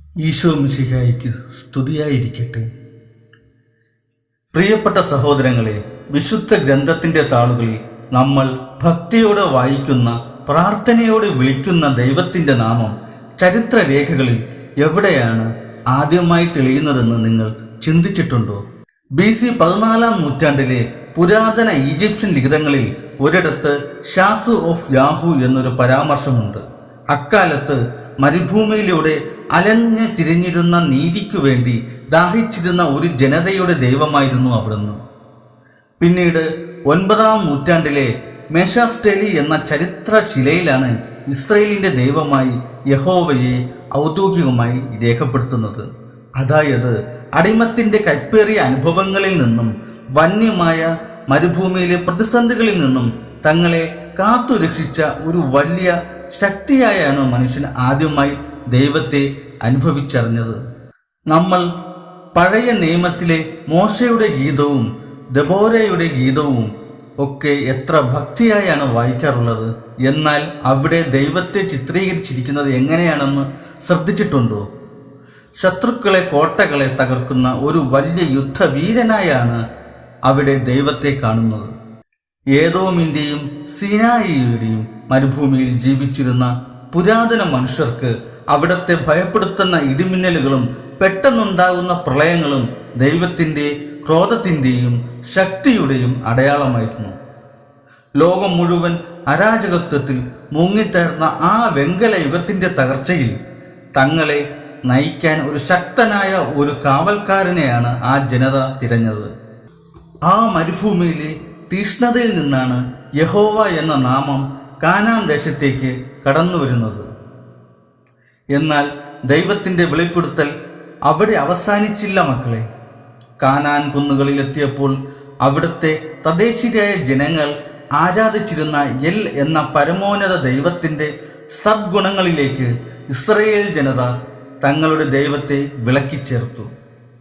ഈശോ മിശിഹായിക്ക് സ്തുതിയായിരിക്കട്ടെ. പ്രിയപ്പെട്ട സഹോദരങ്ങളെ, വിശുദ്ധ ഗ്രന്ഥത്തിന്റെ താളുകളിൽ നമ്മൾ ഭക്തിയോടെ വായിക്കുന്ന, പ്രാർത്ഥനയോടെ വിളിക്കുന്ന ദൈവത്തിന്റെ നാമം ചരിത്രരേഖകളിൽ എവിടെയാണ് ആദ്യമായി തെളിയുന്നതെന്ന് നിങ്ങൾ ചിന്തിച്ചിട്ടുണ്ടോ? BC 14-ാം നൂറ്റാണ്ടിലെ പുരാതന ഈജിപ്ഷ്യൻ ലിഖിതങ്ങളിൽ ഒരിടത്ത് ഷാസു ഓഫ് യാഹു എന്നൊരു പരാമർശമുണ്ട്. അക്കാലത്ത് മരുഭൂമിയിലൂടെ അലഞ്ഞു തിരിഞ്ഞിരുന്ന നീതിക്കു വേണ്ടി ദാഹിച്ചിരുന്ന ഒരു ജനതയുടെ ദൈവമായിരുന്നു അവിടുന്ന്. പിന്നീട് 9-ാം നൂറ്റാണ്ടിലെ മെഷാസ്റ്റേലി എന്ന ചരിത്ര ശിലയിലാണ് ഇസ്രയേലിന്റെ ദൈവമായി യഹോവയെ ഔദ്യോഗികമായി രേഖപ്പെടുത്തുന്നത്. അതായത് അടിമത്തിന്റെ കൈപ്പേറിയ അനുഭവങ്ങളിൽ നിന്നും വന്യമായ മരുഭൂമിയിലെ പ്രതിസന്ധികളിൽ നിന്നും തങ്ങളെ കാത്തുരക്ഷിച്ച ഒരു വലിയ ശക്തിയായാണ് മനുഷ്യൻ ആദ്യമായി ദൈവത്തെ അനുഭവിച്ചറിഞ്ഞത്. നമ്മൾ പഴയ നിയമത്തിലെ മോശയുടെ ഗീതവും ദെബോരയുടെ ഗീതവും ഒക്കെ എത്ര ഭക്തിയായാണ് വായിക്കാറുള്ളത്. എന്നാൽ അവിടെ ദൈവത്തെ ചിത്രീകരിച്ചിരിക്കുന്നത് എങ്ങനെയാണെന്ന് ശ്രദ്ധിച്ചിട്ടുണ്ടോ? ശത്രുക്കളെ, കോട്ടകളെ തകർക്കുന്ന ഒരു വലിയ യുദ്ധവീരനായാണ് അവിടെ ദൈവത്തെ കാണുന്നത്. ഏദോമിന്റെയും സീനായിയുടെയും മരുഭൂമിയിൽ ജീവിച്ചിരുന്ന പുരാതന മനുഷ്യർക്ക് അവിടത്തെ ഭയപ്പെടുത്തുന്ന ഇടിമിന്നലുകളും പെട്ടെന്നുണ്ടാകുന്ന പ്രളയങ്ങളും ദൈവത്തിന്റെ ക്രോധത്തിന്റെയും ശക്തിയുടെയും അടയാളമായിരുന്നു. ലോകം മുഴുവൻ അരാജകത്വത്തിൽ മുങ്ങിത്തകർന്ന ആ വെങ്കല യുഗത്തിന്റെ തകർച്ചയിൽ തങ്ങളെ നയിക്കാൻ ഒരു ശക്തനായ ഒരു കാവൽക്കാരനെയാണ് ആ ജനത തിരഞ്ഞത്. ആ മരുഭൂമിയിലെ തീഷ്ണതയിൽ നിന്നാണ് യഹോവ എന്ന നാമം കാനാൻ ദേശത്തേക്ക് കടന്നു വരുന്നത്. എന്നാൽ ദൈവത്തിന്റെ വെളിപ്പെടുത്തൽ അവിടെ അവസാനിച്ചില്ല മക്കളെ. കാനാൻ കുന്നുകളിൽ എത്തിയപ്പോൾ അവിടുത്തെ തദ്ദേശീയരായ ജനങ്ങൾ ആരാധിച്ചിരുന്ന എൽ എന്ന പരമോന്നത ദൈവത്തിന്റെ സദ്ഗുണങ്ങളിലേക്ക് ഇസ്രയേൽ ജനത തങ്ങളുടെ ദൈവത്തെ വിളക്കിച്ചേർത്തു.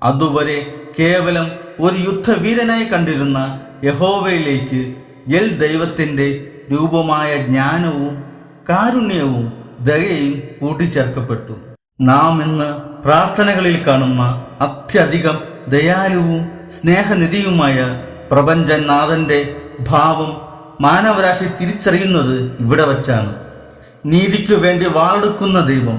അതുവരെ കേവലം ഒരു യുദ്ധവീരനായി കണ്ടിരുന്ന യഹോവയിലേക്ക് എൽ ദൈവത്തിന്റെ രൂപമായ ജ്ഞാനവും കാരുണ്യവും ദയയും കൂട്ടിച്ചേർക്കപ്പെട്ടു. നാം ഇന്ന് പ്രാർത്ഥനകളിൽ കാണുന്ന അത്യധികം ദയാലുവും സ്നേഹനിധിയുമായ പ്രപഞ്ചനാഥന്റെ ഭാവം മാനവരാശി തിരിച്ചറിയുന്നത് ഇവിടെ വച്ചാണ്. നീതിക്കു വേണ്ടി വാളെടുക്കുന്ന ദൈവം,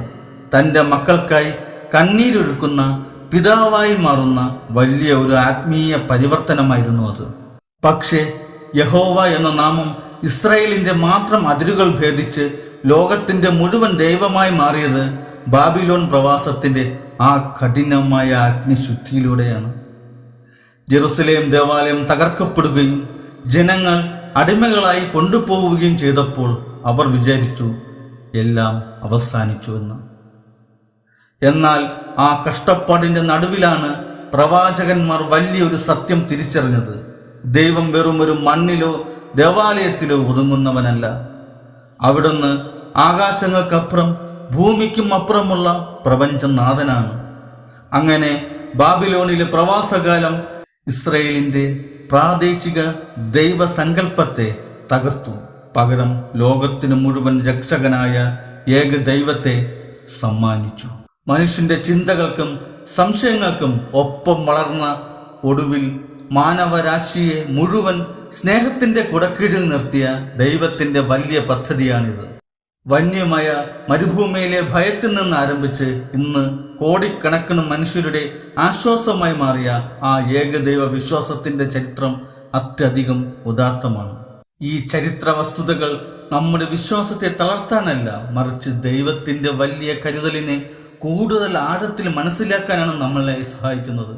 തൻ്റെ മക്കൾക്കായി കണ്ണീരൊഴുക്കുന്ന പിതാവായി മാറുന്ന വലിയ ഒരു ആത്മീയ പരിവർത്തനമായിരുന്നു അത്. പക്ഷേ യഹോവ എന്ന നാമം ഇസ്രായേലിന്റെ മാത്രം അതിരുകൾ ഭേദിച്ച് ലോകത്തിന്റെ മുഴുവൻ ദൈവമായി മാറിയത് ബാബിലോൺ പ്രവാസത്തിന്റെ ആ കഠിനമായ അഗ്നിശുദ്ധിയിലൂടെയാണ്. ജെറുസലേം ദേവാലയം തകർക്കപ്പെടുകയും ജനങ്ങൾ അടിമകളായി കൊണ്ടുപോവുകയും ചെയ്തപ്പോൾ അവർ വിചാരിച്ചു എല്ലാം അവസാനിച്ചുവെന്ന്. എന്നാൽ ആ കഷ്ടപ്പാടിന്റെ നടുവിലാണ് പ്രവാചകന്മാർ വലിയൊരു സത്യം തിരിച്ചറിഞ്ഞത്. ദൈവം വെറും ഒരു മണ്ണിലോ ദേവാലയത്തിലോ ഒതുങ്ങുന്നവനല്ല. അവിടുന്ന് ആകാശങ്ങൾക്കപ്പുറം ഭൂമിക്കും അപ്പുറമുള്ള പ്രപഞ്ചനാഥനാണ്. അങ്ങനെ ബാബിലോണിലെ പ്രവാസകാലം ഇസ്രയേലിന്റെ പ്രാദേശിക ദൈവസങ്കല്പത്തെ തകർത്തു. പകരം ലോകത്തിനു മുഴുവൻ രക്ഷകനായ ഏക ദൈവത്തെ സമ്മാനിച്ചു. മനുഷ്യന്റെ ചിന്തകൾക്കും സംശയങ്ങൾക്കും ഒപ്പം വളർന്ന ഒടുവിൽ മാനവരാശിയെ മുഴുവൻ സ്നേഹത്തിന്റെ കുടക്കീഴിൽ നിർത്തിയ ദൈവത്തിന്റെ വലിയ പദ്ധതിയാണിത്. വന്യമായ മരുഭൂമിയിലെ ഭയത്തിൽ നിന്ന് ആരംഭിച്ച് ഇന്ന് കോടിക്കണക്കിന് മനുഷ്യരുടെ ആശ്വാസമായി മാറിയ ആ ഏകദൈവ വിശ്വാസത്തിന്റെ ചരിത്രം അത്യധികം ഉദാത്തമാണ്. ഈ ചരിത്ര വസ്തുതകൾ നമ്മുടെ വിശ്വാസത്തെ തളർത്താനല്ല, മറിച്ച് ദൈവത്തിന്റെ വലിയ കരുതലിനെ കൂടുതൽ ആഴത്തിൽ മനസ്സിലാക്കാനാണ് നമ്മളെ സഹായിക്കുന്നത്.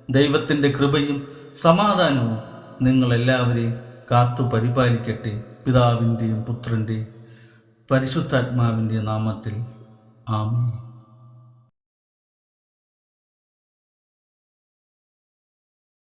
ദൈവത്തിന്റെ കൃപയും സമാധാനവും നിങ്ങളെല്ലാവരെയും കാത്തു പരിപാലിക്കട്ടെ. പിതാവിൻ്റെയും പുത്രൻ്റെയും പരിശുദ്ധാത്മാവിൻ്റെ നാമത്തിൽ ആമേൻ.